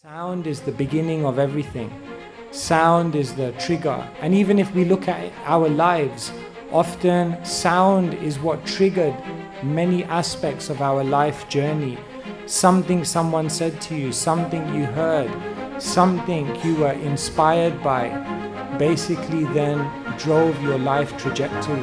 Sound is the beginning of everything. Sound is the trigger. And even if we look at our lives, often sound is what triggered many aspects of our life journey. Something someone said to you, something you heard, something you were inspired by, basically then drove your life trajectory.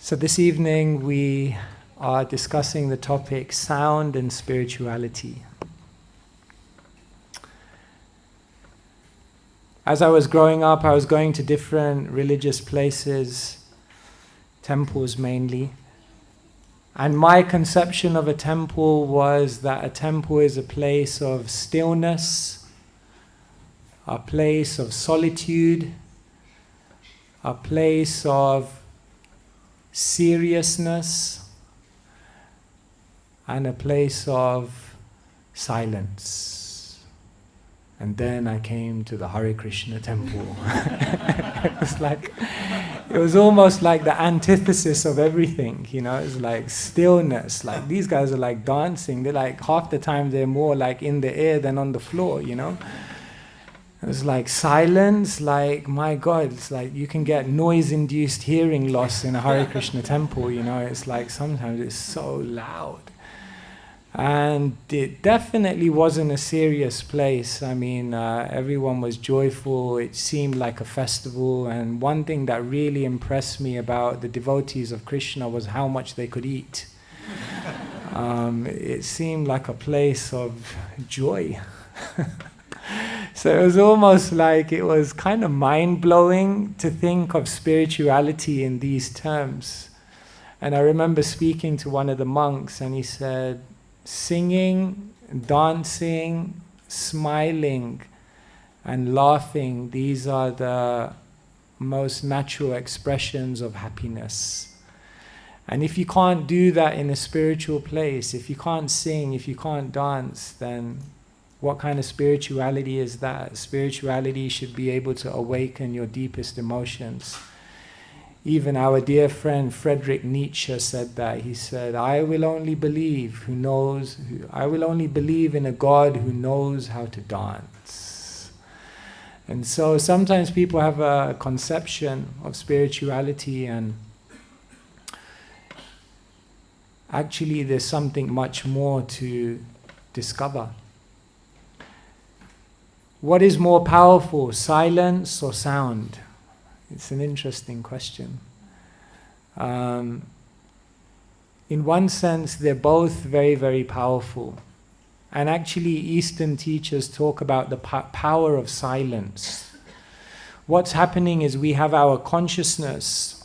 So this evening we are discussing the topic sound and spirituality. As I was growing up, I was going to different religious places, temples mainly. And my conception of a temple was that a temple is a place of stillness, a place of solitude, a place of seriousness, and a place of silence. And then I came to the Hare Krishna temple. It was almost like the antithesis of everything, you know. It's like stillness. Like these guys are like dancing. They're like half the time they're more like in the air than on the floor, you know. It was like silence, like, my God, it's like you can get noise-induced hearing loss in a Hare Krishna temple, you know. It's like sometimes it's so loud. And it definitely wasn't a serious place. I mean, everyone was joyful. It seemed like a festival. And one thing that really impressed me about the devotees of Krishna was how much they could eat. It seemed like a place of joy. So it was almost like it was kind of mind-blowing to think of spirituality in these terms. And I remember speaking to one of the monks and he said, singing, dancing, smiling, and laughing, these are the most natural expressions of happiness. And if you can't do that in a spiritual place, if you can't sing, if you can't dance, then what kind of spirituality is that? Spirituality should be able to awaken your deepest emotions. Even our dear friend Friedrich Nietzsche said that. He said, I will only believe in a God who knows how to dance. And so sometimes people have a conception of spirituality, and actually there's something much more to discover. What is more powerful, silence or sound? It's an interesting question. In one sense, they're both very, very powerful. And actually, Eastern teachers talk about the power of silence. What's happening is we have our consciousness,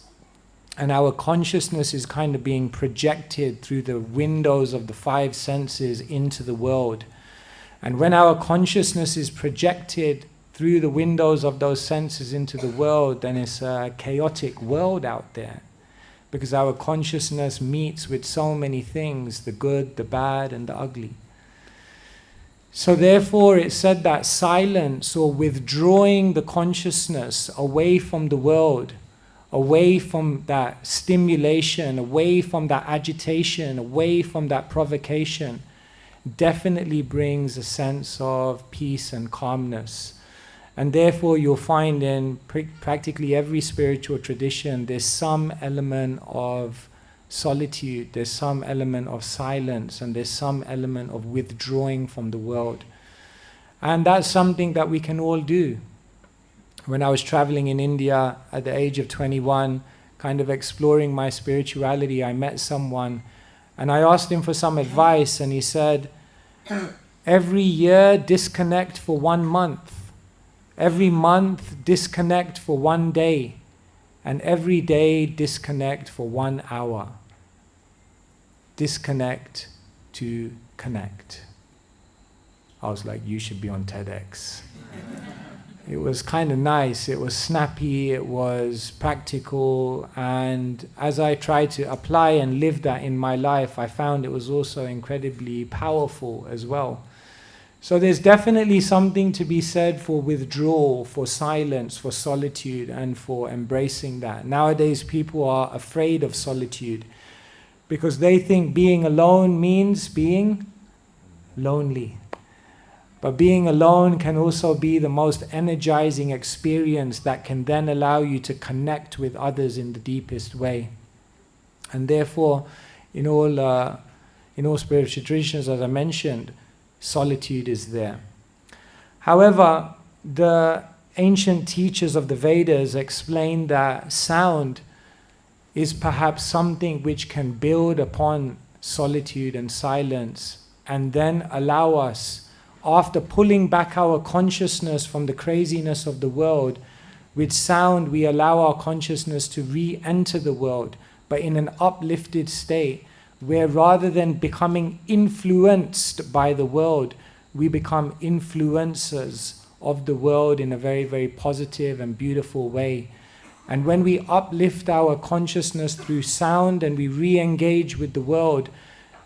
and our consciousness is kind of being projected through the windows of the five senses into the world. And when our consciousness is projected through the windows of those senses into the world, then it's a chaotic world out there. Because our consciousness meets with so many things, the good, the bad, and the ugly. So therefore it's said that silence, or withdrawing the consciousness away from the world, away from that stimulation, away from that agitation, away from that provocation, definitely brings a sense of peace and calmness. And therefore you'll find in practically every spiritual tradition there's some element of solitude, there's some element of silence, and there's some element of withdrawing from the world. And that's something that we can all do. When I was traveling in India at the age of 21, kind of exploring my spirituality, I met someone and I asked him for some advice, and he said, every year disconnect for 1 month. Every month disconnect for 1 day. And every day disconnect for 1 hour. Disconnect to connect. I was like, you should be on TEDx. It was kind of nice, it was snappy, it was practical, and as I tried to apply and live that in my life, I found it was also incredibly powerful as well. So there's definitely something to be said for withdrawal, for silence, for solitude, and for embracing that. Nowadays people are afraid of solitude because they think being alone means being lonely. But being alone can also be the most energizing experience that can then allow you to connect with others in the deepest way. And therefore, in all spiritual traditions, as I mentioned, solitude is there. However, the ancient teachers of the Vedas explain that sound is perhaps something which can build upon solitude and silence and then allow us, after pulling back our consciousness from the craziness of the world, with sound we allow our consciousness to re-enter the world, but in an uplifted state, where rather than becoming influenced by the world, we become influencers of the world in a very, very positive and beautiful way. And when we uplift our consciousness through sound and we re-engage with the world,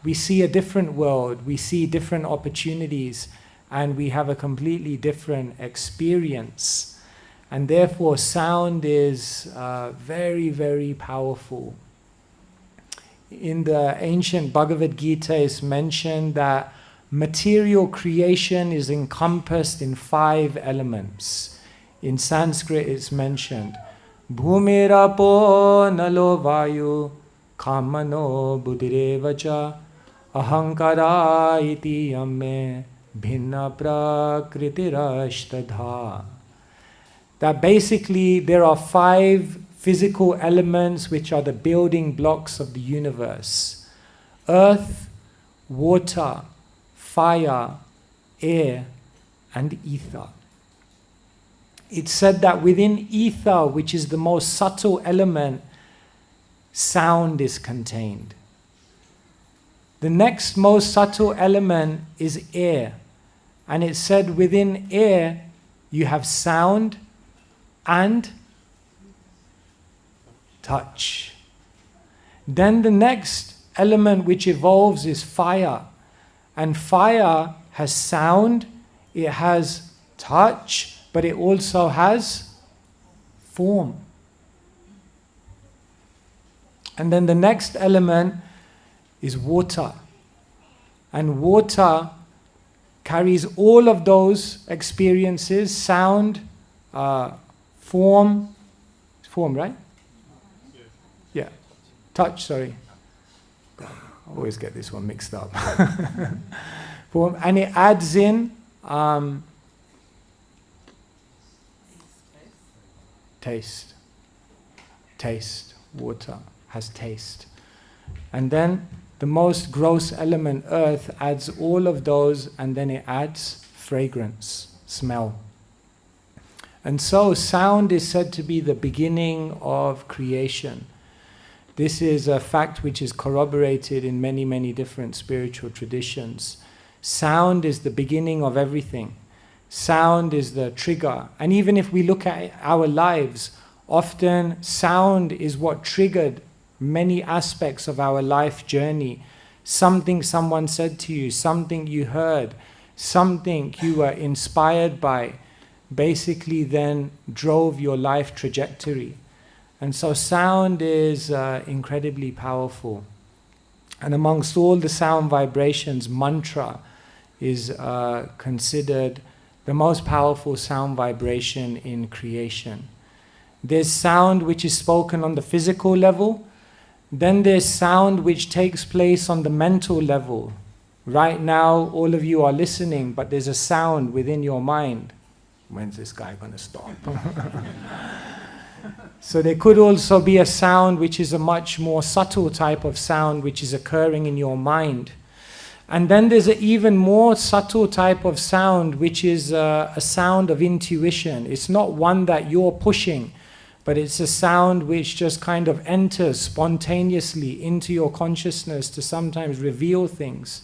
we see a different world, we see different opportunities, and we have a completely different experience. And therefore sound is very, very powerful. In the ancient Bhagavad Gita is mentioned that material creation is encompassed in 5 elements. In Sanskrit it's mentioned Bhumirapo nalo vayu kamano buddhirevacha ahankara iti yamme bhinna prakritirashtadha. That basically there are 5 physical elements which are the building blocks of the universe: earth, water, fire, air, and ether. It's said that within ether, which is the most subtle element, sound is contained. The next most subtle element is air. And it's said within air, you have sound and touch. Then the next element which evolves is fire. And fire has sound, it has touch, but it also has form. And then the next element is water. And water carries all of those experiences: sound, form, right? Yeah, touch, sorry. I always get this one mixed up. Form, and it adds in taste. Taste, water has taste. And then the most gross element, earth, adds all of those, and then it adds fragrance, smell. And so sound is said to be the beginning of creation. This is a fact which is corroborated in many, many different spiritual traditions. Sound is the beginning of everything. Sound is the trigger. And even if we look at our lives, often sound is what triggered many aspects of our life journey. Something someone said to you, something you heard, something you were inspired by, basically then drove your life trajectory. And so sound is incredibly powerful. And amongst all the sound vibrations, mantra is considered the most powerful sound vibration in creation. There's sound which is spoken on the physical level. Then there's sound which takes place on the mental level. Right now, all of you are listening, but there's a sound within your mind. When's this guy going to stop? So there could also be a sound which is a much more subtle type of sound which is occurring in your mind. And then there's an even more subtle type of sound which is a sound of intuition. It's not one that you're pushing, but it's a sound which just kind of enters spontaneously into your consciousness to sometimes reveal things.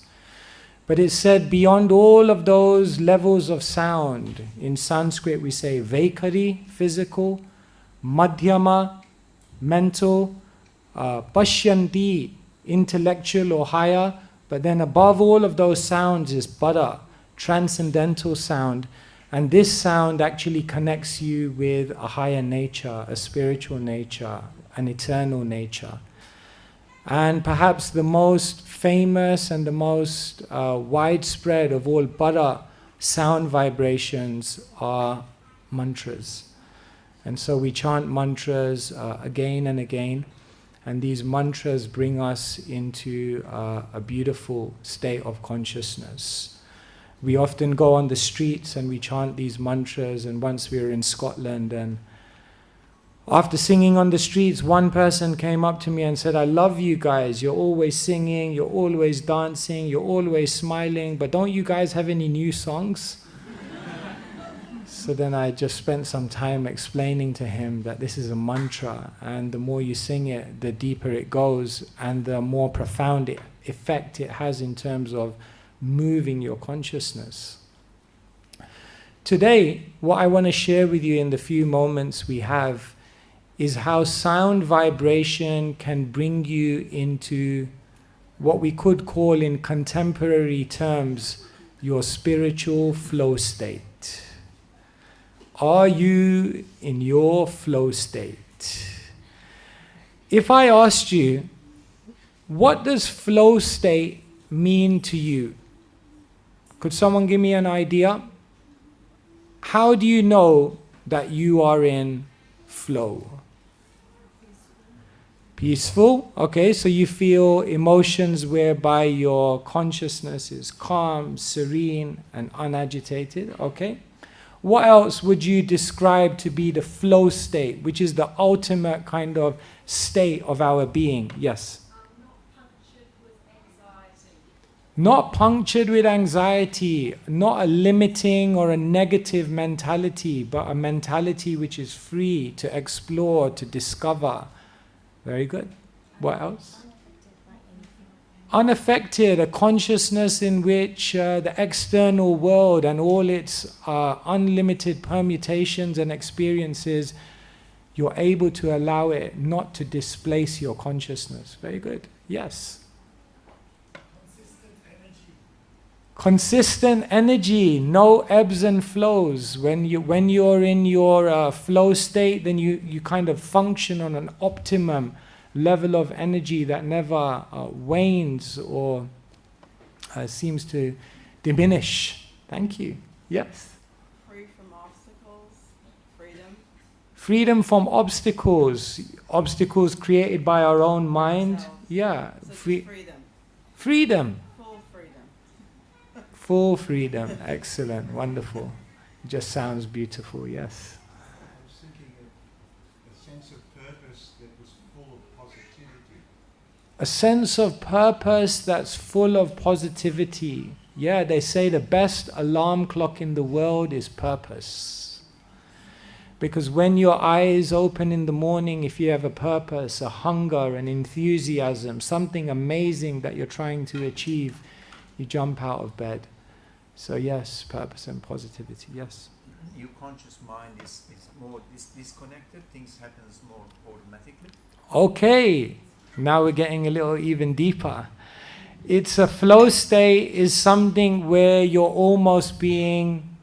But it's said beyond all of those levels of sound, in Sanskrit we say Vaikari, physical, Madhyama, mental, Pashyanti, intellectual or higher, but then above all of those sounds is Para, transcendental sound. And this sound actually connects you with a higher nature, a spiritual nature, an eternal nature. And perhaps the most famous and the most widespread of all Para sound vibrations are mantras. And so we chant mantras again and again, and these mantras bring us into a beautiful state of consciousness. We often go on the streets and we chant these mantras, and once we were in Scotland, and after singing on the streets, one person came up to me and said, "I love you guys, you're always singing, you're always dancing, you're always smiling, but don't you guys have any new songs?" So then I just spent some time explaining to him that this is a mantra, and the more you sing it, the deeper it goes, and the more profound effect it has in terms of moving your consciousness. Today, what I want to share with you in the few moments we have is how sound vibration can bring you into what we could call in contemporary terms your spiritual flow state. Are you in your flow state? If I asked you, what does flow state mean to you? Could someone give me an idea? How do you know that you are in flow? Peaceful. Okay, so you feel emotions whereby your consciousness is calm, serene, and unagitated. Okay. What else would you describe to be the flow state, which is the ultimate kind of state of our being? Yes? Not punctured with anxiety, not a limiting or a negative mentality, but a mentality which is free to explore, to discover. Very good. What else? Unaffected, a consciousness in which the external world and all its unlimited permutations and experiences, you're able to allow it not to displace your consciousness. Very good. Yes. Consistent energy, no ebbs and flows. When you're in your flow state, then you kind of function on an optimum level of energy that never wanes or seems to diminish. Thank you. Yes? Free from obstacles, freedom. Freedom from obstacles. Obstacles created by our own mind. Ourselves. Yeah. So Freedom. Full freedom. Full freedom. Excellent. Wonderful. Just sounds beautiful. Yes. I was thinking of a sense of purpose that was full of positivity. A sense of purpose that's full of positivity. Yeah, they say the best alarm clock in the world is purpose. Because when your eyes open in the morning, if you have a purpose, a hunger, an enthusiasm, something amazing that you're trying to achieve, you jump out of bed. So yes, purpose and positivity, yes. Your conscious mind is more disconnected, things happen more automatically. Okay, now we're getting a little even deeper. It's a flow state is something where you're almost being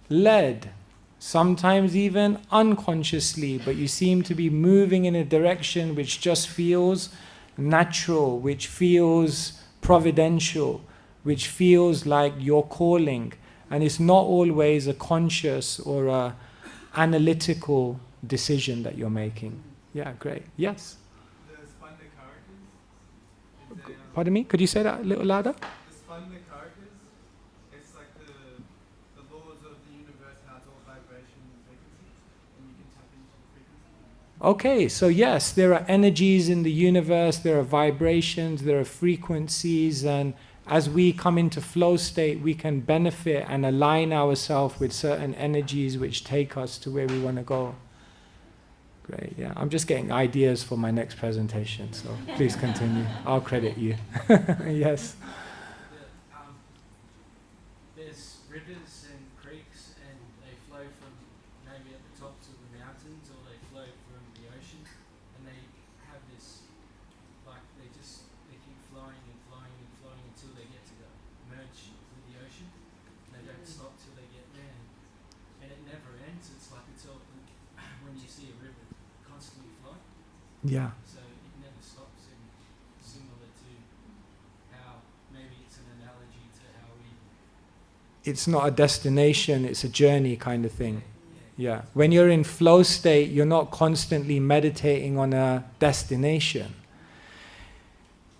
led, sometimes even unconsciously, but you seem to be moving in a direction which just feels natural, which feels providential, which feels like your calling. And it's not always a conscious or a analytical decision that you're making. Yeah, great. Yes? Pardon me? Could you say that a little louder? The Spanda characters, it's like the laws of the universe, how it's all vibration and frequency, and you can tap into the frequency. Okay, so yes, there are energies in the universe, there are vibrations, there are frequencies, and as we come into flow state, we can benefit and align ourselves with certain energies which take us to where we want to go. Great, yeah. I'm just getting ideas for my next presentation, so please continue. I'll credit you. Yes. There's rivers and creeks, and they flow from maybe at the tops of the mountains, or they flow from the ocean, and they have this, like they keep flowing and flowing and flowing until they get to the merge with the ocean. They Yeah. So it never stops, and similar to how maybe it's an analogy to how we. It's not a destination, it's a journey kind of thing. Yeah. Yeah. When you're in flow state, you're not constantly meditating on a destination.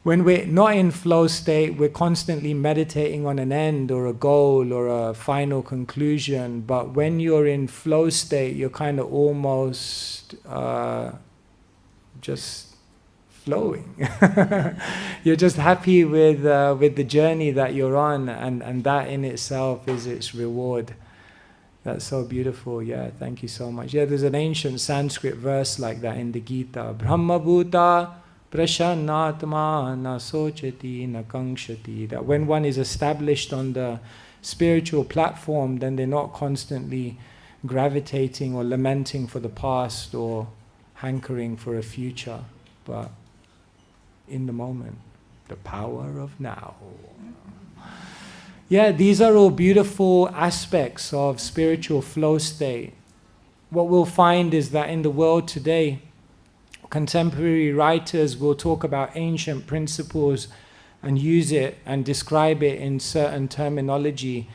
When we're not in flow state, we're constantly meditating on an end or a goal or a final conclusion. But when you're in flow state, you're kind of almost just flowing. You're just happy with the journey that you're on, and that in itself is its reward. That's so beautiful. Yeah, thank you so much. Yeah, there's an ancient Sanskrit verse like that in the Gita. Brahma Bhuta Prashannatma na sochati na kangshati. That when one is established on the spiritual platform, then they're not constantly gravitating or lamenting for the past or hankering for a future, but in the moment, the power of now. Yeah, these are all beautiful aspects of spiritual flow state. What we'll find is that in the world today, contemporary writers will talk about ancient principles and use it and describe it in certain terminology,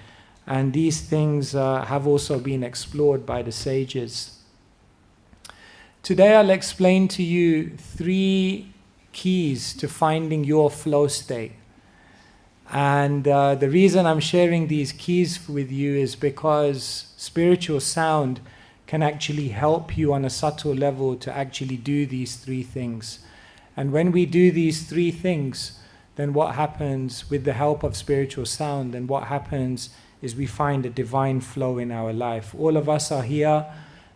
and these things have also been explored by the sages. Today I'll explain to you 3 keys to finding your flow state. And the reason I'm sharing these keys with you is because spiritual sound can actually help you on a subtle level to actually do these 3 things. And when we do these 3 things, then what happens with the help of spiritual sound, then what happens is we find a divine flow in our life. All of us are here,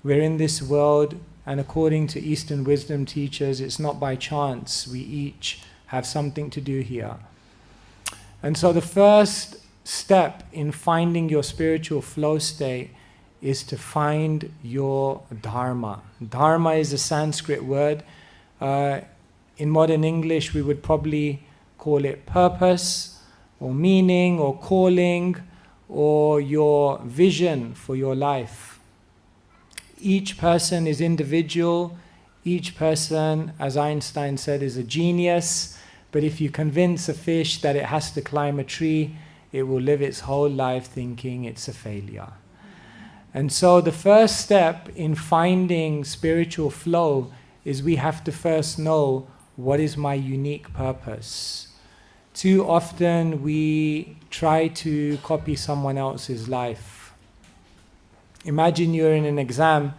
we're in this world, and according to Eastern wisdom teachers, it's not by chance. We each have something to do here. And so the first step in finding your spiritual flow state is to find your Dharma. Dharma is a Sanskrit word. In modern English, we would probably call it purpose, or meaning, or calling, or your vision for your life. Each person is individual. Each person, as Einstein said, is a genius. But if you convince a fish that it has to climb a tree, it will live its whole life thinking it's a failure. And so the first step in finding spiritual flow is we have to first know, what is my unique purpose? Too often we try to copy someone else's life. Imagine you're in an exam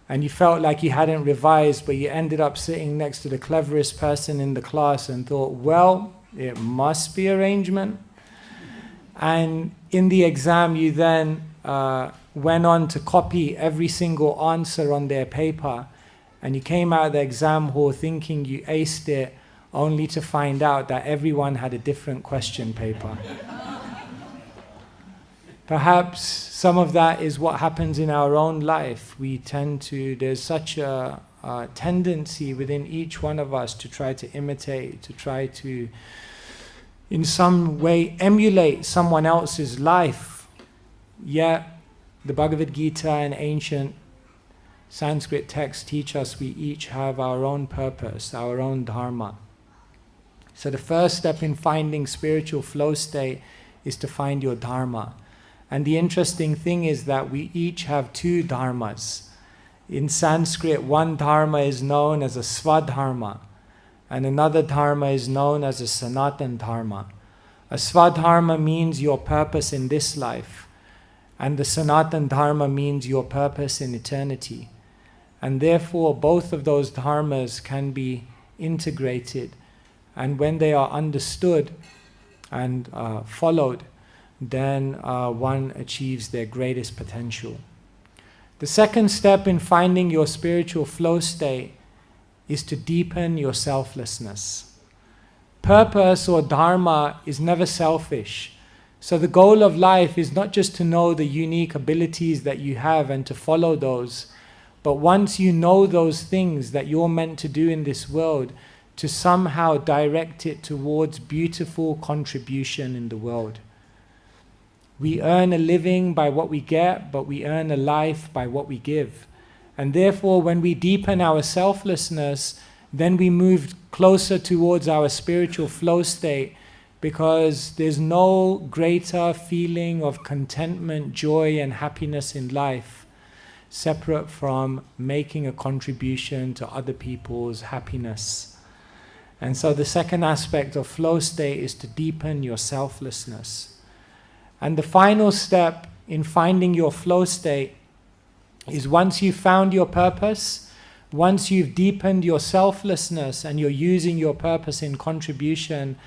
and you felt like you hadn't revised, but you ended up sitting next to the cleverest person in the class and thought, well, it must be arrangement. And in the exam you then went on to copy every single answer on their paper, and you came out of the exam hall thinking you aced it, only to find out that everyone had a different question paper. Perhaps some of that is what happens in our own life. We tend to, there's such a tendency within each one of us to try to imitate, to try to in some way emulate someone else's life. Yet the Bhagavad Gita and ancient Sanskrit texts teach us we each have our own purpose, our own Dharma. So the first step in finding spiritual flow state is to find your Dharma. And the interesting thing is that we each have 2 dharmas. In Sanskrit, one dharma is known as a Svadharma, and another dharma is known as a Sanatan Dharma. A Svadharma means your purpose in this life, and the Sanatan Dharma means your purpose in eternity. And therefore, both of those dharmas can be integrated, and when they are understood and followed, then one achieves their greatest potential. The second step in finding your spiritual flow state is to deepen your selflessness. Purpose or Dharma is never selfish. So the goal of life is not just to know the unique abilities that you have and to follow those, but once you know those things that you're meant to do in this world, to somehow direct it towards beautiful contribution in the world. We earn a living by what we get, but we earn a life by what we give. And therefore, when we deepen our selflessness, then we move closer towards our spiritual flow state, because there's no greater feeling of contentment, joy, and happiness in life separate from making a contribution to other people's happiness. And so the second aspect of flow state is to deepen your selflessness. And the final step in finding your flow state is, once you've found your purpose, once you've deepened your selflessness and you're using your purpose in contribution,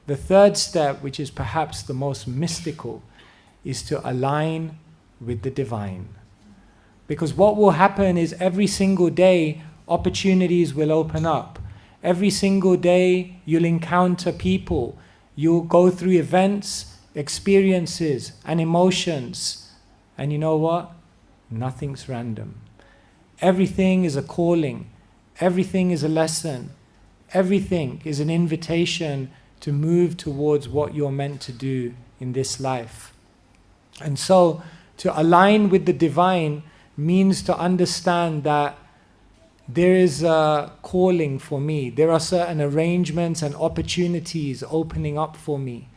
the third step, which is perhaps the most mystical, is to align with the divine. Because what will happen is, every single day opportunities will open up. Every single day you'll encounter people. You'll go through events, experiences, and emotions. And you know what? Nothing's random. Everything is a calling. Everything is a lesson. Everything is an invitation to move towards what you're meant to do in this life. And so, to align with the divine means to understand that there is a calling for me. There are certain arrangements and opportunities opening up for me.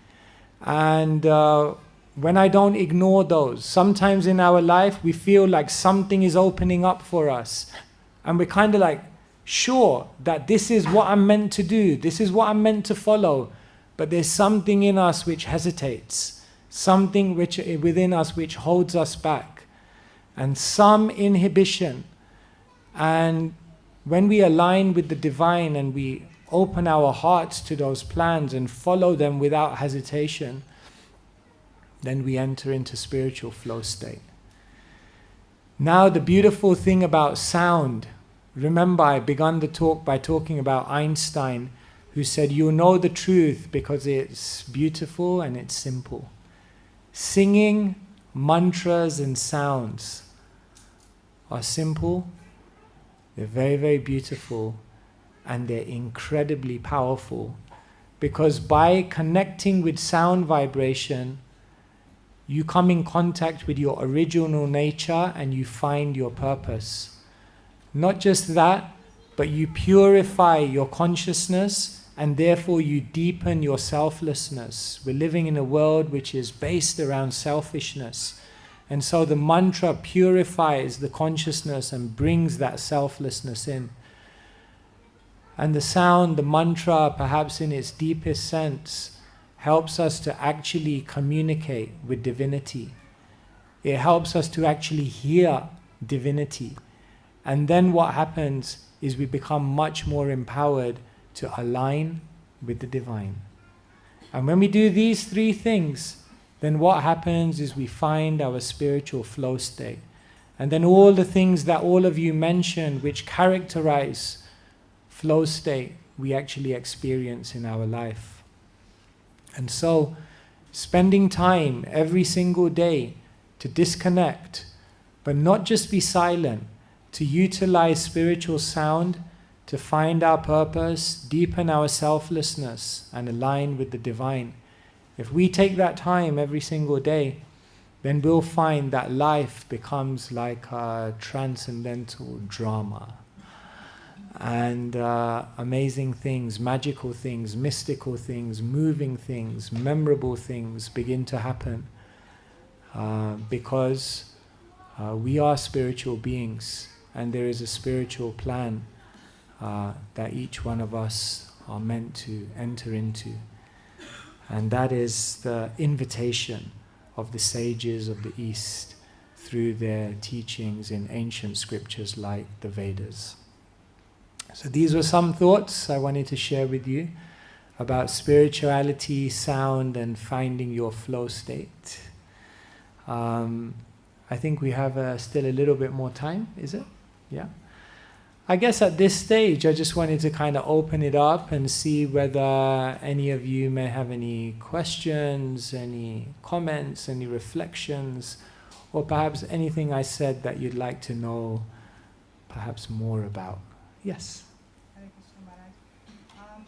And when I don't ignore those, sometimes in our life we feel like something is opening up for us. And we're kind of like sure that this is what I'm meant to do, this is what I'm meant to follow. But there's something in us which hesitates, something which within us which holds us back, and some inhibition. And when we align with the divine and we open our hearts to those plans and follow them without hesitation, then we enter into spiritual flow state. Now, the beautiful thing about sound, remember I began the talk by talking about Einstein, who said, "You know the truth because it's beautiful and it's simple." Singing, mantras, and sounds are simple, they're very, very beautiful, and they're incredibly powerful, because by connecting with sound vibration, you come in contact with your original nature and you find your purpose. Not just that, but you purify your consciousness, and therefore you deepen your selflessness. We're living in a world which is based around selfishness. And so the mantra purifies the consciousness and brings that selflessness in. And the sound, the mantra, perhaps in its deepest sense, helps us to actually communicate with divinity. It helps us to actually hear divinity. And then what happens is we become much more empowered to align with the divine. And when we do these three things, then what happens is we find our spiritual flow state. And then all the things that all of you mentioned which characterize flow state, we actually experience in our life. And so, spending time every single day to disconnect, but not just be silent, to utilize spiritual sound, to find our purpose, deepen our selflessness, and align with the divine. If we take that time every single day, then we'll find that life becomes like a transcendental drama. And amazing things, magical things, mystical things, moving things, memorable things begin to happen because we are spiritual beings, and there is a spiritual plan that each one of us are meant to enter into. And that is the invitation of the sages of the East through their teachings in ancient scriptures like the Vedas. So these were some thoughts I wanted to share with you about spirituality, sound, and finding your flow state. I think we have still a little bit more time, is it? Yeah. I guess at this stage I just wanted to kind of open it up and see whether any of you may have any questions, any comments, any reflections, or perhaps anything I said that you'd like to know perhaps more about. Yes? Hare Krishna Maharaj.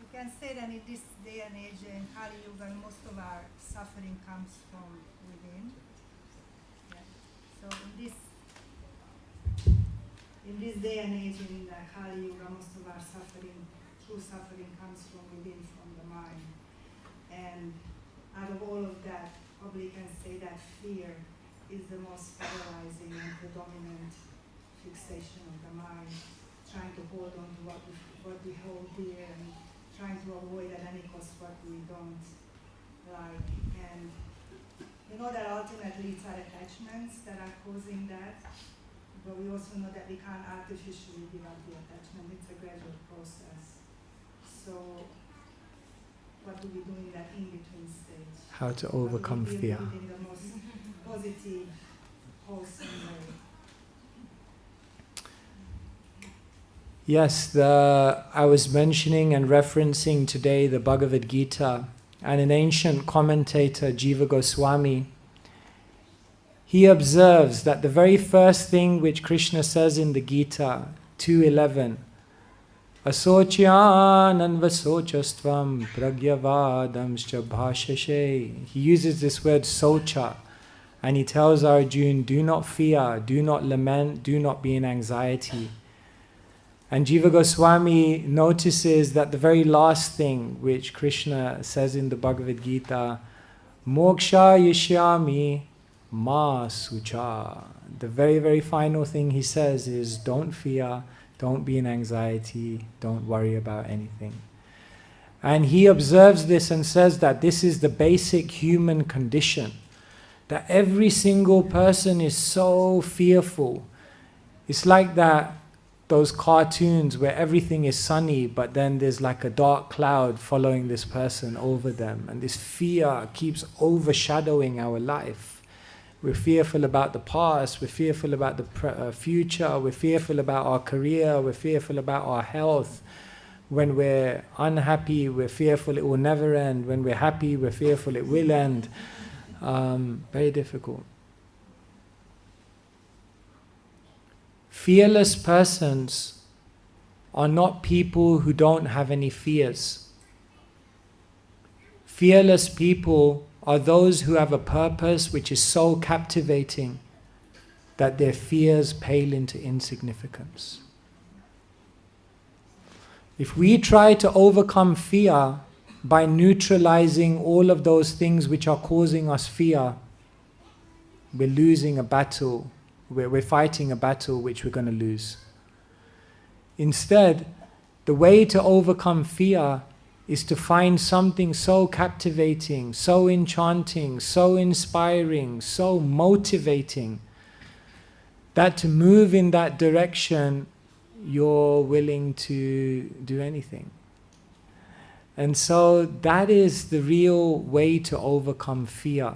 You can say that in this day and age in Kali Yuga, most of our suffering comes from within. Yeah. So in this in this day and age, in the Kali Yuga, most of our suffering, true suffering, comes from within, from the mind. And out of all of that, probably you can say that fear is the most paralyzing and predominant fixation of the mind, trying to hold on to what we hold dear and trying to avoid at any cost what we don't like. And we know that ultimately it's our attachments that are causing that, but we also know that we can't artificially give up the attachment. It's a gradual process. So what do we do in that in-between stage? How to overcome fear. In the most positive, wholesome way. Yes, I was mentioning and referencing today the Bhagavad Gita, and an ancient commentator, Jiva Goswami, he observes that the very first thing which Krishna says in the Gita, 2:11, Asocyan anvasochastvam pragyavadamscha bhashashe. He uses this word socha, and he tells Arjuna, do not fear, do not lament, do not be in anxiety. And Jiva Goswami notices that the very last thing which Krishna says in the Bhagavad Gita, Moksha yishyami ma sucha. The very, very final thing he says is, don't fear, don't be in anxiety, don't worry about anything. And he observes this and says that this is the basic human condition, that every single person is so fearful. It's like those cartoons where everything is sunny, but then there's like a dark cloud following this person over them, and this fear keeps overshadowing our life. We're fearful about the past, we're fearful about the future, we're fearful about our career, we're fearful about our health. When we're unhappy, we're fearful it will never end. When we're happy, we're fearful it will end. Very difficult. Fearless persons are not people who don't have any fears. Fearless people are those who have a purpose which is so captivating that their fears pale into insignificance. If we try to overcome fear by neutralizing all of those things which are causing us fear, we're losing a battle. We're fighting a battle which we're going to lose. Instead, the way to overcome fear is to find something so captivating, so enchanting, so inspiring, so motivating, that to move in that direction, you're willing to do anything. And so that is the real way to overcome fear.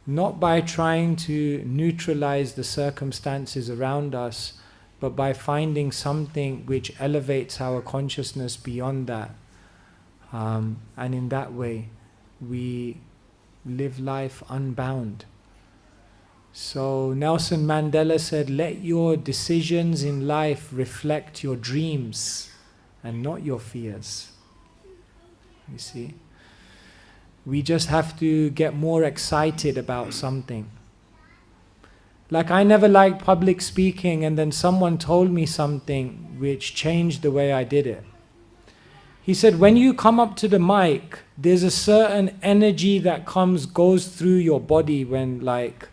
Not by trying to neutralize the circumstances around us, but by finding something which elevates our consciousness beyond that. And in that way, we live life unbound. So Nelson Mandela said, let your decisions in life reflect your dreams and not your fears. You see? We just have to get more excited about something. Like I never liked public speaking, and then someone told me something which changed the way I did it. He said, when you come up to the mic, there's a certain energy that goes through your body when like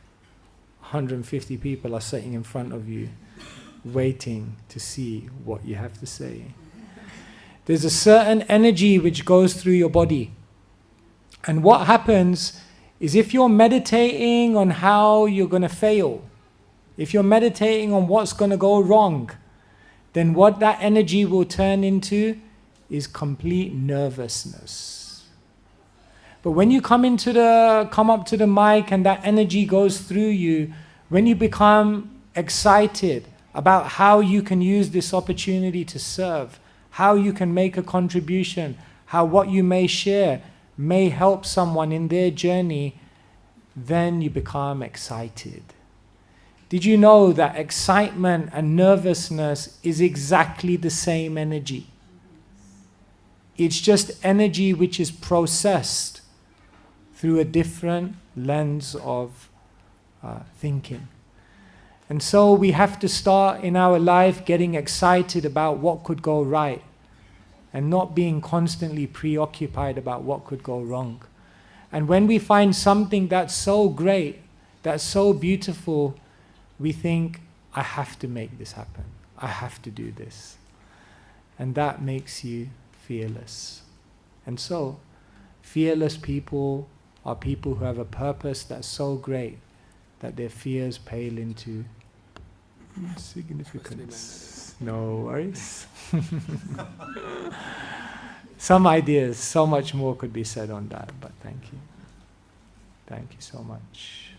150 people are sitting in front of you, waiting to see what you have to say. There's a certain energy which goes through your body. And what happens is if you're meditating on how you're going to fail, if you're meditating on what's going to go wrong, then what that energy will turn into is complete nervousness. But when you come up to the mic and that energy goes through you, when you become excited about how you can use this opportunity to serve, how you can make a contribution, how what you may share may help someone in their journey, then you become excited. Did you know that excitement and nervousness is exactly the same energy? It's just energy which is processed through a different lens of thinking. And so we have to start in our life getting excited about what could go right and not being constantly preoccupied about what could go wrong. And when we find something that's so great, that's so beautiful, we think, I have to make this happen. I have to do this. And that makes you fearless. And so, fearless people are people who have a purpose that's so great that their fears pale into insignificance. No worries. Some ideas, so much more could be said on that, but thank you. Thank you so much.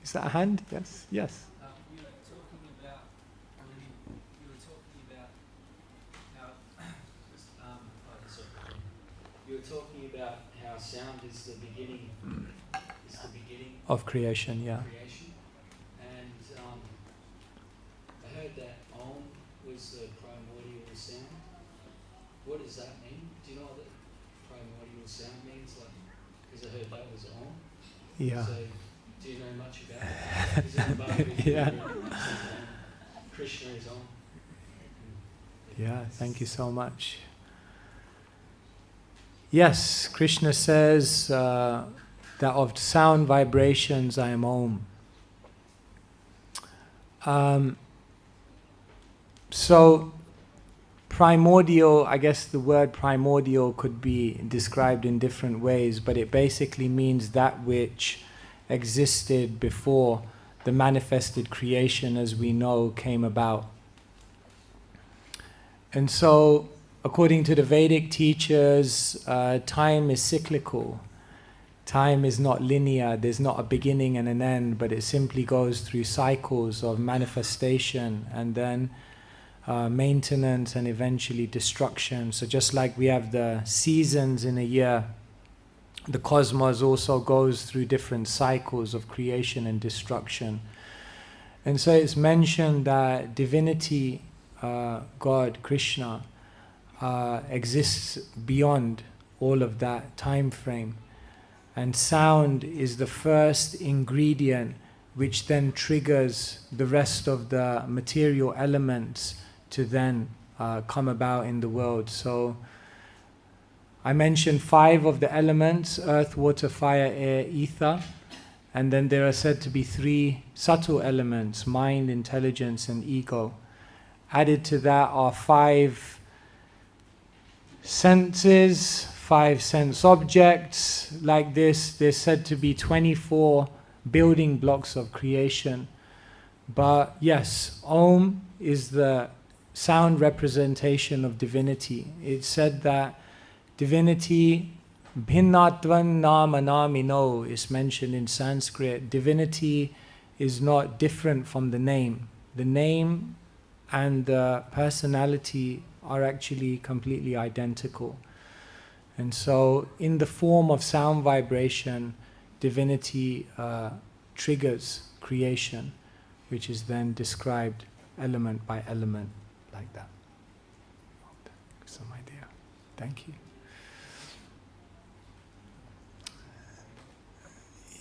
Is that a hand? Yes? Yes. You were talking about how sound is the beginning. Of creation, yeah. Creation, and I heard that Om was the primordial sound. What does that mean? Do you know what the primordial sound means? Like, because I heard that was Om. Yeah. So, do you know much about it? Is it in Bhagavad Gita? Yeah. Krishna is Om. Yeah, thank you so much. Yes, Krishna says that of sound vibrations I am Om. So, primordial, I guess the word primordial could be described in different ways, but it basically means that which existed before the manifested creation as we know came about. And so, according to the Vedic teachers, time is cyclical. Time is not linear, there's not a beginning and an end, but it simply goes through cycles of manifestation and then maintenance and eventually destruction. So just like we have the seasons in a year, the cosmos also goes through different cycles of creation and destruction. And so it's mentioned that divinity, God, Krishna, exists beyond all of that time frame. And sound is the first ingredient which then triggers the rest of the material elements to then come about in the world. So I mentioned 5 of the elements: earth, water, fire, air, ether. And then there are said to be 3 subtle elements: mind, intelligence, and ego. Added to that are 5 senses, 5 sense objects. Like this, there's said to be 24 building blocks of creation. But yes, Om is the sound representation of divinity. It's said that divinity, bhinnatvan nama namino, is mentioned in Sanskrit. Divinity is not different from the name. The name and the personality are actually completely identical. And so, in the form of sound vibration, divinity triggers creation, which is then described element by element like that. Some idea. Thank you.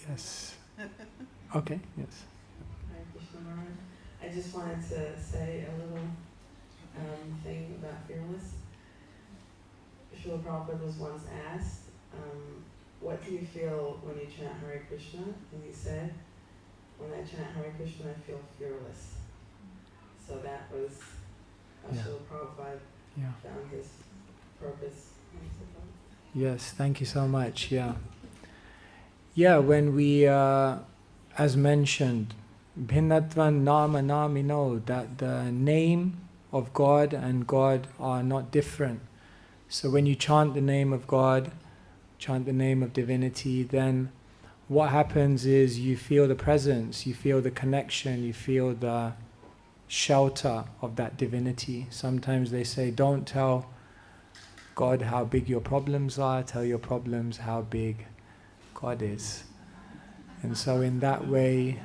Yes. Okay, yes. Hare Krishna Maharaj. I just wanted to say a little thing about fearless. Srila Prabhupada was once asked, what do you feel when you chant Hare Krishna? And he said, when I chant Hare Krishna, I feel fearless. So that was how Srila Prabhupada found his purpose. Yes, thank you so much. Yeah. Yeah, when we, as mentioned, Bhinnatvan Nama Namino, that the name of God and God are not different. So when you chant the name of God, chant the name of divinity, then what happens is you feel the presence, you feel the connection, you feel the shelter of that divinity. Sometimes they say, don't tell God how big your problems are, tell your problems how big God is. And so in that way,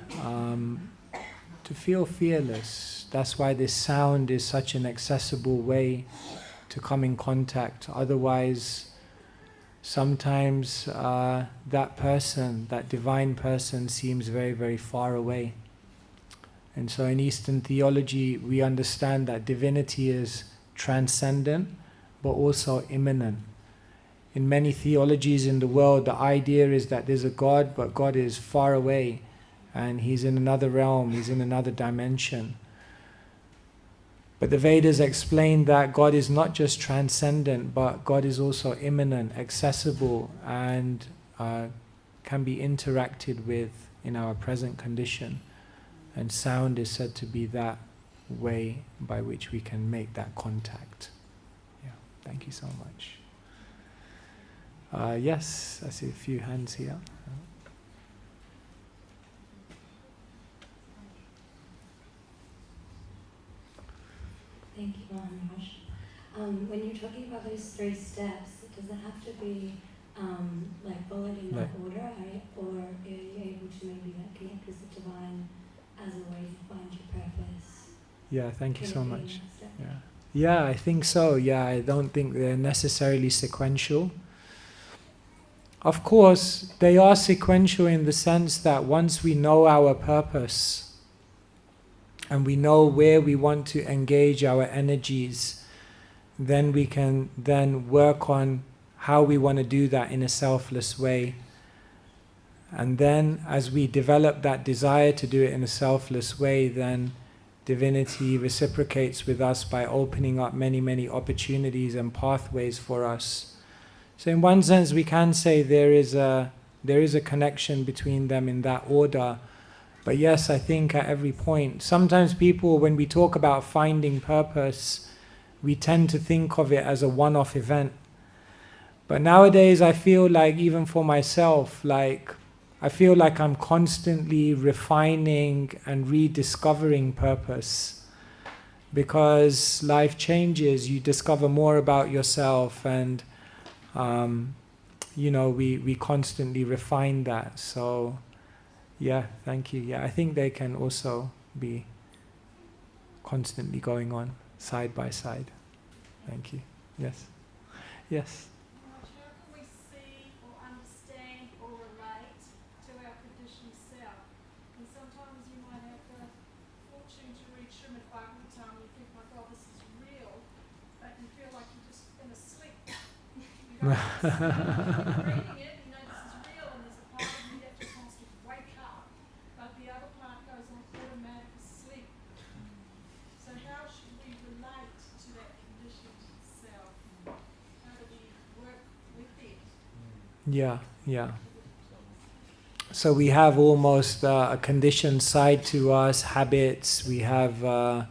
to feel fearless, that's why this sound is such an accessible way to come in contact. Otherwise, sometimes that person, that divine person, seems very, very far away. And so in Eastern theology, we understand that divinity is transcendent, but also immanent. In many theologies in the world, the idea is that there's a God, but God is far away, and He's in another realm, He's in another dimension. But the Vedas explain that God is not just transcendent, but God is also immanent, accessible, and can be interacted with in our present condition. And sound is said to be that way by which we can make that contact. Yeah, thank you so much. Yes, I see a few hands here. Thank you, Maharaj. When you're talking about those 3 steps, does it have to be like followed in that order, or are you able to maybe like connect with the divine as a way to find your purpose? Yeah, thank you so much. Yeah, I think so. Yeah, I don't think they're necessarily sequential. Of course, they are sequential in the sense that once we know our purpose and we know where we want to engage our energies, then we can then work on how we want to do that in a selfless way. And then as we develop that desire to do it in a selfless way, then divinity reciprocates with us by opening up many, many opportunities and pathways for us. So in one sense we can say there is a connection between them in that order. But yes, I think at every point, sometimes people, when we talk about finding purpose, we tend to think of it as a one-off event. But nowadays I feel like, even for myself, I feel like I'm constantly refining and rediscovering purpose, because life changes, you discover more about yourself, and we constantly refine that. So yeah, thank you. Yeah, I think they can also be constantly going on side by side. Thank you. Yes. Yes. Reading it, you know this is real, and there's a part of you that just wants to wake up, but the other part goes on automatic sleep. So how should we relate to that conditioned self? How do we work with it? Yeah. So we have almost a conditioned side to us, habits, we have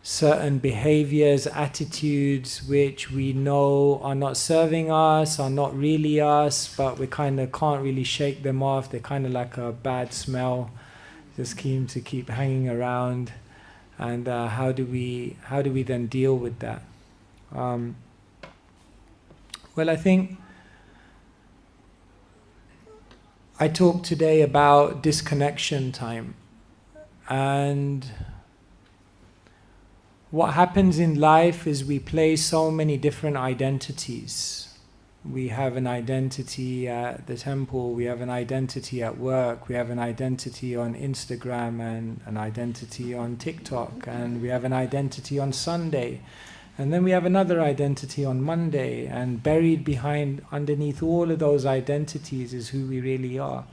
certain behaviors, attitudes which we know are not serving us, are not really us, but we kind of can't really shake them off. They're kind of like a bad smell, just seem to keep hanging around. And how do we then deal with that? Well, I think I talked today about disconnection time, and what happens in life is we play so many different identities. We have an identity at the temple, we have an identity at work, we have an identity on Instagram and an identity on TikTok, and we have an identity on Sunday, and then we have another identity on Monday, and buried underneath all of those identities is who we really are.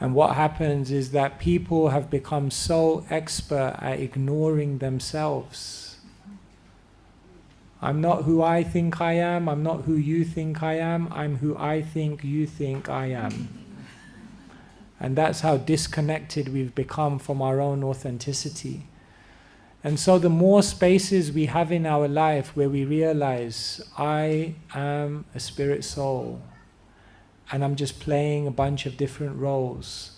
And what happens is that people have become so expert at ignoring themselves. I'm not who I think I am, I'm not who you think I am, I'm who I think you think I am. And that's how disconnected we've become from our own authenticity. And so the more spaces we have in our life where we realize, I am a spirit soul, and I'm just playing a bunch of different roles,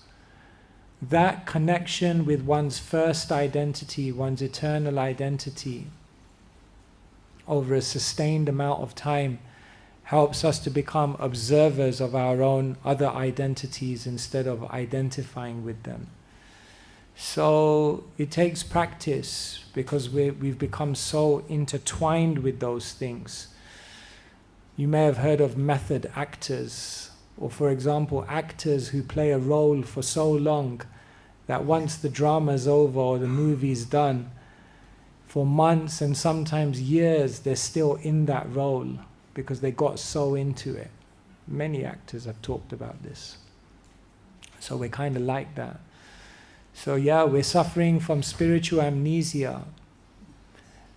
that connection with one's first identity, one's eternal identity, over a sustained amount of time, helps us to become observers of our own other identities instead of identifying with them. So it takes practice, because we've become so intertwined with those things. You may have heard of method actors, or for example, actors who play a role for so long that once the drama's over or the movie's done, for months and sometimes years they're still in that role because they got so into it. Many actors have talked about this. So we're kind of like that. So yeah, we're suffering from spiritual amnesia.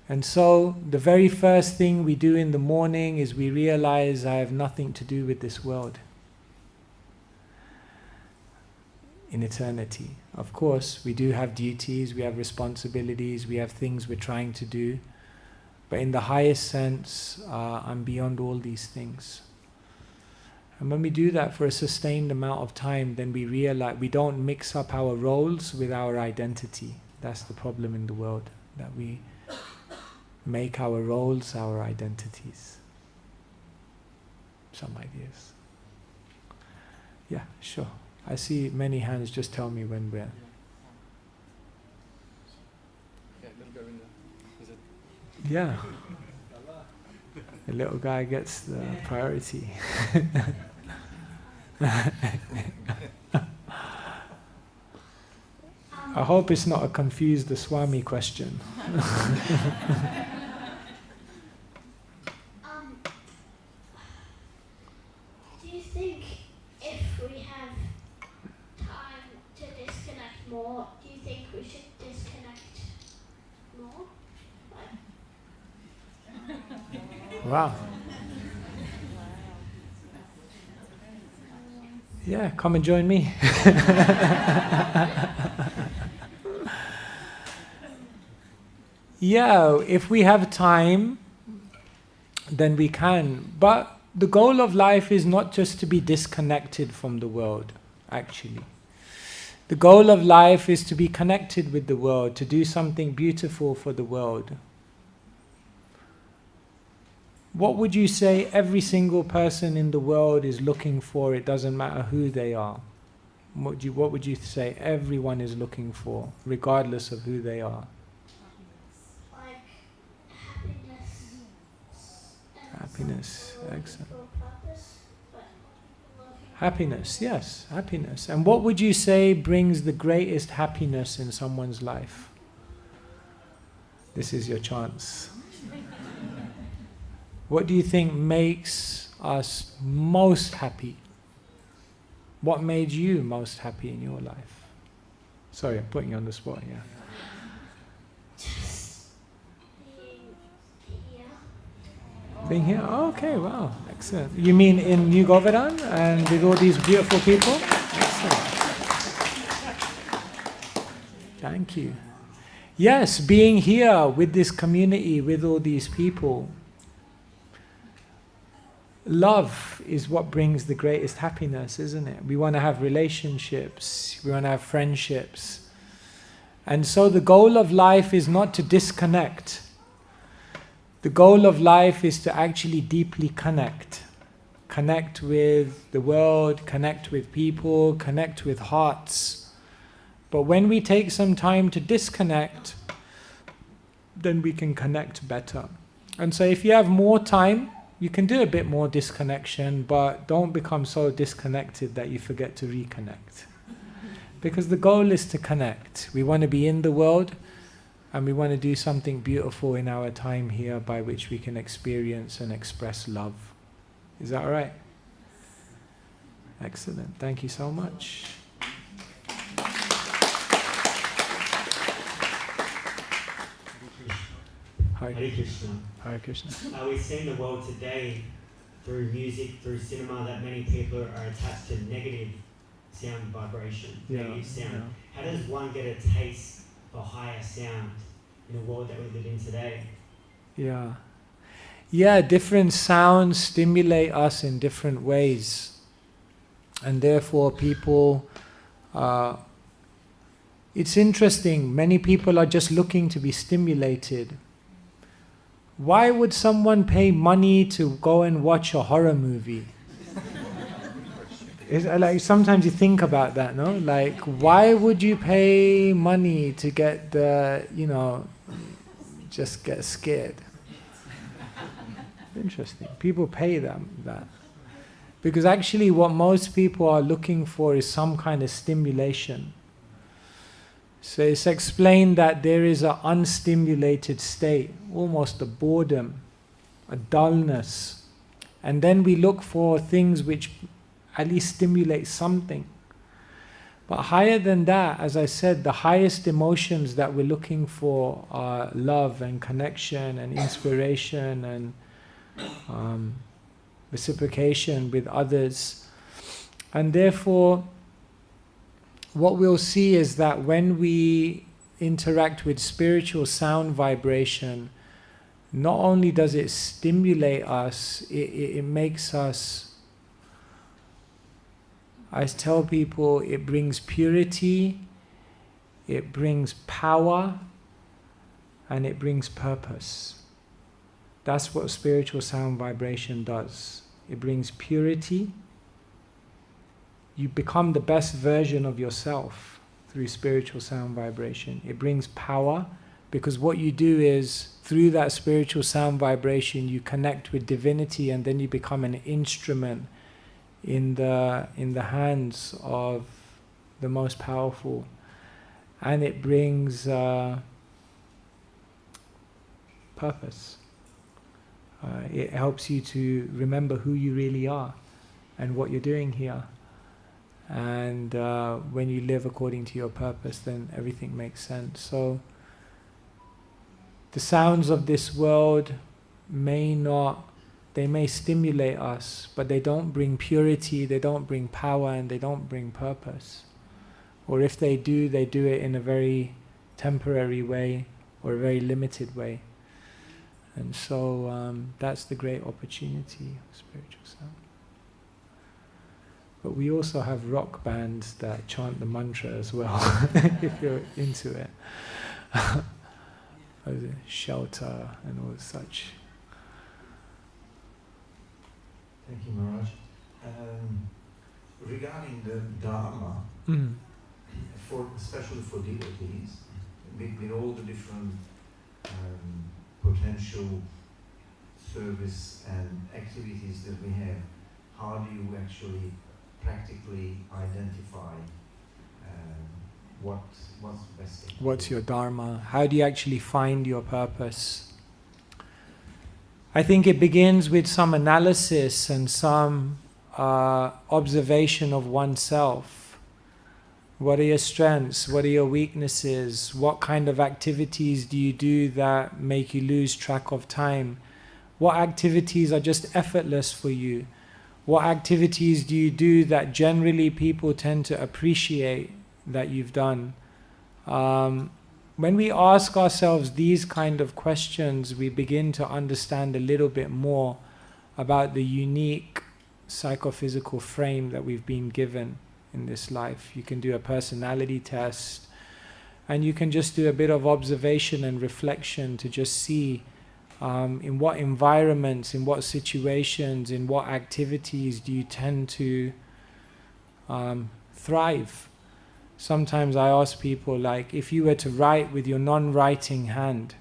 And so the very first thing we do in the morning is we realize I have nothing to do with this world in eternity. Of course, we do have duties, we have responsibilities, we have things we're trying to do. But in the highest sense, I'm beyond all these things. And when we do that for a sustained amount of time, then we realize we don't mix up our roles with our identity. That's the problem in the world, that we make our roles our identities. Some ideas. Yeah, sure. I see many hands. Just tell me when we're... Yeah. The little guy gets the priority. I hope it's not a confuse the Swami question. Do you think if we have time to disconnect more, do you think we should disconnect more? Wow. Yeah, come and join me. Yeah, if we have time, then we can. But the goal of life is not just to be disconnected from the world, actually. The goal of life is to be connected with the world, to do something beautiful for the world. What would you say every single person in the world is looking for? It doesn't matter who they are. What would you say everyone is looking for, regardless of who they are? Like happiness. Happiness, excellent. Purpose, Happiness, yes, happiness. And what would you say brings the greatest happiness in someone's life? This is your chance. What do you think makes us most happy? What made you most happy in your life? Sorry, I'm putting you on the spot, yeah. just being here. Being here? Oh, okay, wow, excellent. You mean in New Govardhan and with all these beautiful people? Excellent. Thank you. Yes, being here with this community, with all these people. Love is what brings the greatest happiness, isn't it? We want to have relationships, we want to have friendships. And so the goal of life is not to disconnect. The goal of life is to actually deeply connect. Connect with the world, connect with people, connect with hearts. But when we take some time to disconnect, then we can connect better. And so if you have more time, you can do a bit more disconnection, but don't become so disconnected that you forget to reconnect. Because the goal is to connect. We want to be in the world, and we want to do something beautiful in our time here by which we can experience and express love. Is that all right? Excellent. Thank you so much. Hare Krishna. Hare Krishna. We see in the world today, through music, through cinema, that many people are attached to negative sound vibration, negative sound. Yeah. How does one get a taste for higher sound in the world that we live in today? Yeah. Yeah, different sounds stimulate us in different ways. And therefore people, it's interesting, many people are just looking to be stimulated. Why would someone pay money to go and watch a horror movie? Like sometimes you think about that, no? Like, why would you pay money to get the, just get scared? Interesting. People pay them that. Because actually what most people are looking for is some kind of stimulation. So it's explained that there is an unstimulated state, almost a boredom, a dullness. And then we look for things which at least stimulate something. But higher than that, as I said, the highest emotions that we're looking for are love and connection and inspiration and reciprocation with others. And therefore, what we'll see is that when we interact with spiritual sound vibration, not only does it stimulate us, it makes us, I tell people, it brings purity, it brings power, and it brings purpose. That's what spiritual sound vibration does. It brings purity. You become the best version of yourself through spiritual sound vibration. It brings power, because what you do is, through that spiritual sound vibration, you connect with divinity, and then you become an instrument in the hands of the most powerful. And it brings purpose. It helps you to remember who you really are and what you're doing here. And when you live according to your purpose, then everything makes sense. So the sounds of this world they may stimulate us, but they don't bring purity, they don't bring power, and they don't bring purpose. Or if they do it in a very temporary way or a very limited way. And so that's the great opportunity of spiritual sound. But we also have rock bands that chant the mantra as well, if you're into it. Shelter and all such. Thank you, Maharaj. Regarding the Dharma, especially for devotees, with all the different potential service and activities that we have, how do you actually practically identify what's the best thing? What's your Dharma? How do you actually find your purpose? I think it begins with some analysis and some observation of oneself. What are your strengths? What are your weaknesses? What kind of activities do you do that make you lose track of time? What activities are just effortless for you? What activities do you do that generally people tend to appreciate that you've done? When we ask ourselves these kind of questions, we begin to understand a little bit more about the unique psychophysical frame that we've been given in this life. You can do a personality test, and you can just do a bit of observation and reflection to just see in what environments, in what situations, in what activities do you tend to thrive. Sometimes I ask people, like, if you were to write with your non-writing hand,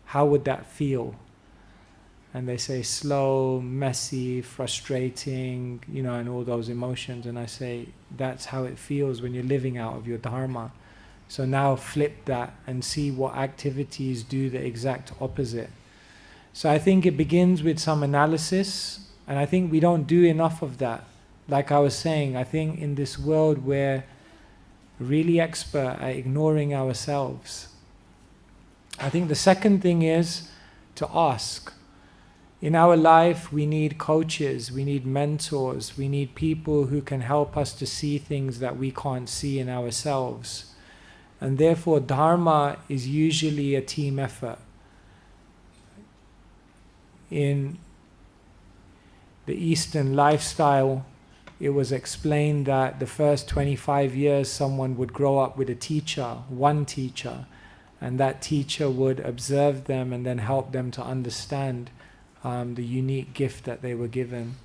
how would that feel? And they say slow, messy, frustrating, and all those emotions. And I say, that's how it feels when you're living out of your Dharma. So now flip that and see what activities do the exact opposite. So I think it begins with some analysis, and I think we don't do enough of that. Like I was saying, I think in this world we're really expert at ignoring ourselves. I think the second thing is to ask. In our life, we need coaches, we need mentors, we need people who can help us to see things that we can't see in ourselves. And therefore, Dharma is usually a team effort. In the Eastern lifestyle, it was explained that the first 25 years someone would grow up with a teacher, one teacher, and that teacher would observe them and then help them to understand the unique gift that they were given.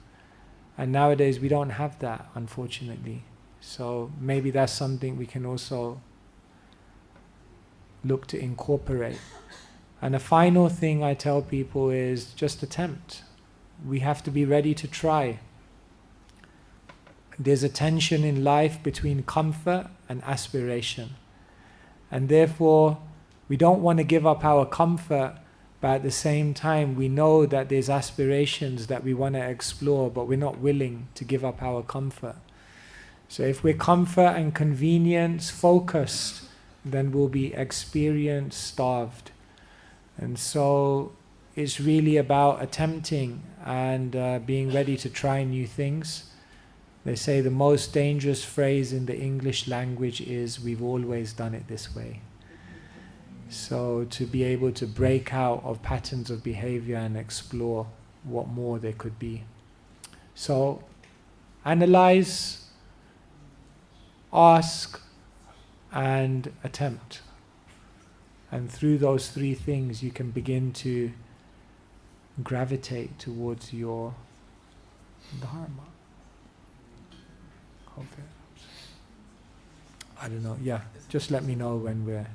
And nowadays we don't have that, unfortunately. So maybe that's something we can also look to incorporate. And a final thing I tell people is just attempt. We have to be ready to try. There's a tension in life between comfort and aspiration. And therefore, we don't want to give up our comfort, but at the same time, we know that there's aspirations that we want to explore, but we're not willing to give up our comfort. So if we're comfort and convenience focused, then we'll be experience starved. And so it's really about attempting and being ready to try new things. They say the most dangerous phrase in the English language is, we've always done it this way. So to be able to break out of patterns of behavior and explore what more there could be. So analyze, ask, and attempt. And through those three things you can begin to gravitate towards your Dharma. Hope it helps. I don't know, yeah, just let me know when we're...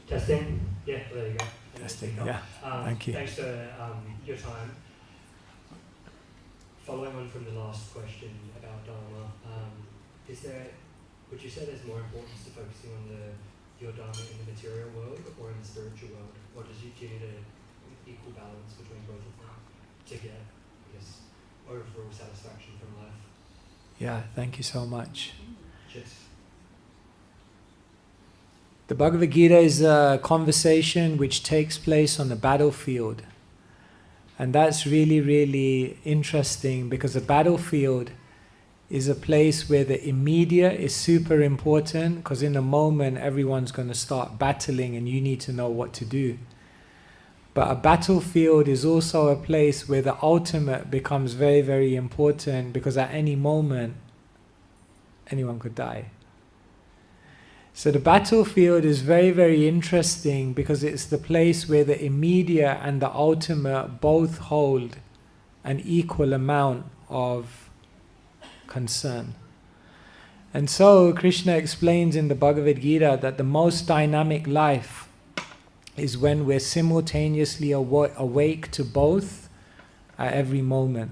Testing? Yeah, there you go. Testing, yeah. Thank you. Thanks for your time. Following on from the last question about Dharma, would you say there's more importance to focusing on your Dharma in the material world or in the spiritual world? Or do you need an equal balance between both of them to get, I guess, overall satisfaction from life? Yeah, thank you so much. Cheers. The Bhagavad Gita is a conversation which takes place on the battlefield. And that's really, really interesting, because the battlefield is a place where the immediate is super important, because in a moment everyone's going to start battling and you need to know what to do. But a battlefield is also a place where the ultimate becomes very, very important, because at any moment anyone could die. So the battlefield is very, very interesting, because it's the place where the immediate and the ultimate both hold an equal amount of concern. And so Krishna explains in the Bhagavad Gita that the most dynamic life is when we're simultaneously awake to both at every moment.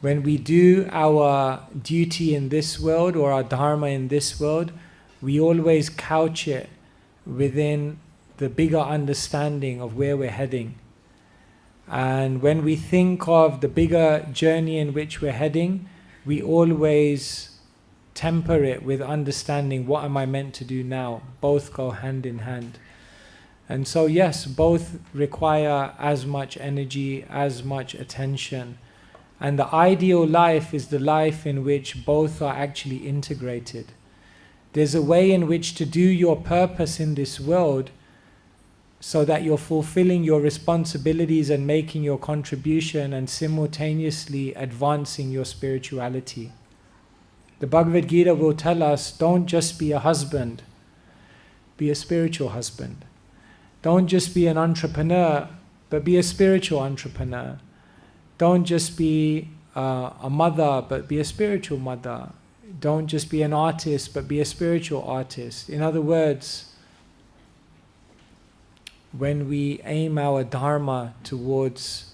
When we do our duty in this world or our Dharma in this world, we always couch it within the bigger understanding of where we're heading. And when we think of the bigger journey in which we're heading, we always temper it with understanding, what am I meant to do now? Both go hand in hand. And so yes, both require as much energy, as much attention. And the ideal life is the life in which both are actually integrated. There's a way in which to do your purpose in this world so that you're fulfilling your responsibilities and making your contribution and simultaneously advancing your spirituality. The Bhagavad Gita will tell us, don't just be a husband, be a spiritual husband. Don't just be an entrepreneur, but be a spiritual entrepreneur. Don't just be a mother, but be a spiritual mother. Don't just be an artist, but be a spiritual artist. In other words, when we aim our Dharma towards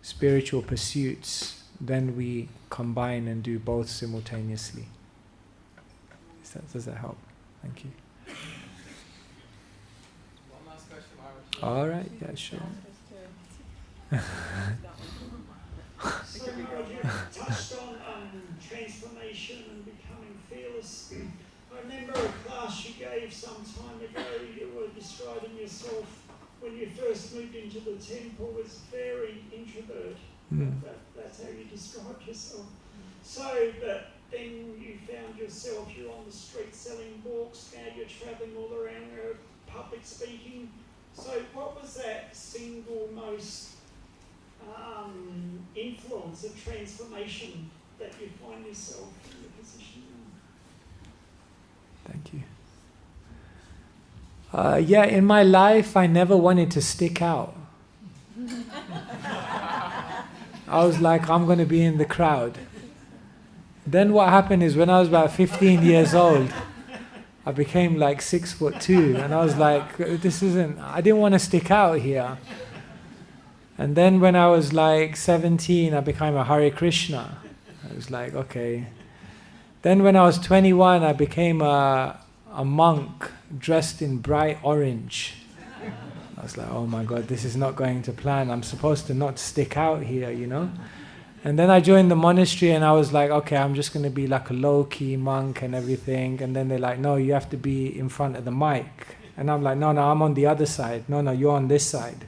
spiritual pursuits, then we combine and do both simultaneously. Does that help? Thank you. One last question. All right, yeah, sure. So you touched on transformation and becoming fearless. I remember a class you gave some time ago, you were describing yourself when you first moved into the temple as very introvert. That's how you described yourself. So, but then you found yourself, you're on the street selling books, now you're travelling all around, you're public speaking. So what was that single most influence of transformation that you find yourself in the position in? Thank you. Yeah, in my life, I never wanted to stick out. I was like, I'm going to be in the crowd. Then what happened is when I was about 15 years old, I became like 6'2", and I was like, this isn't, I didn't want to stick out here. And then when I was like 17, I became a Hare Krishna. I was like, okay. Then when I was 21, I became a monk dressed in bright orange. I was like, oh my God, this is not going to plan. I'm supposed to not stick out here, you know? And then I joined the monastery and I was like, okay, I'm just going to be like a low-key monk and everything. And then they're like, no, you have to be in front of the mic. And I'm like, no, I'm on the other side. No, you're on this side.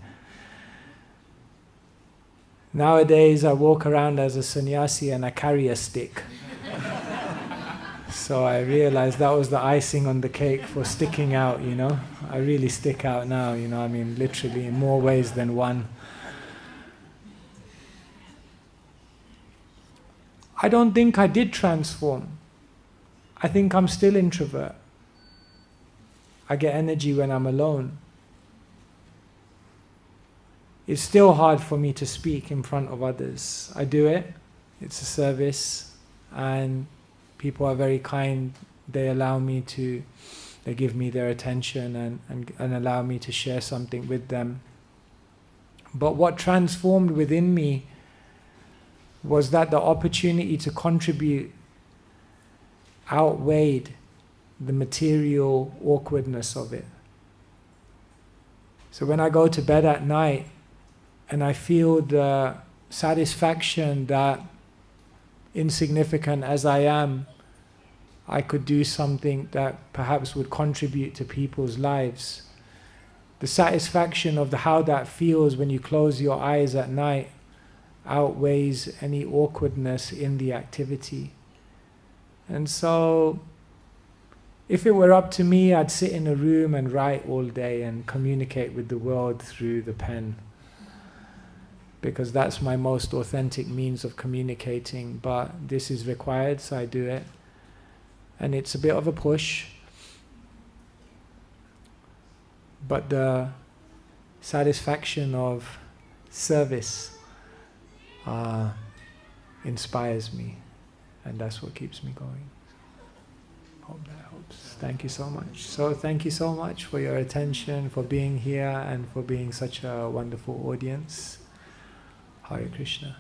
Nowadays, I walk around as a sannyasi and I carry a stick. So I realized that was the icing on the cake for sticking out, you know. I really stick out now, you know, I mean, literally in more ways than one. I don't think I did transform. I think I'm still introvert. I get energy when I'm alone. It's still hard for me to speak in front of others. I do it. It's a service. And people are very kind. They allow me to, they give me their attention and allow me to share something with them. But what transformed within me was that the opportunity to contribute outweighed the material awkwardness of it. So when I go to bed at night and I feel the satisfaction that, insignificant as I am, I could do something that perhaps would contribute to people's lives. The satisfaction of how that feels when you close your eyes at night outweighs any awkwardness in the activity. And so, if it were up to me, I'd sit in a room and write all day and communicate with the world through the pen. Because that's my most authentic means of communicating, but this is required, so I do it. And it's a bit of a push, but the satisfaction of service inspires me, and that's what keeps me going. Hope that helps. Thank you so much. So thank you so much for your attention, for being here, and for being such a wonderful audience. Hare Krishna.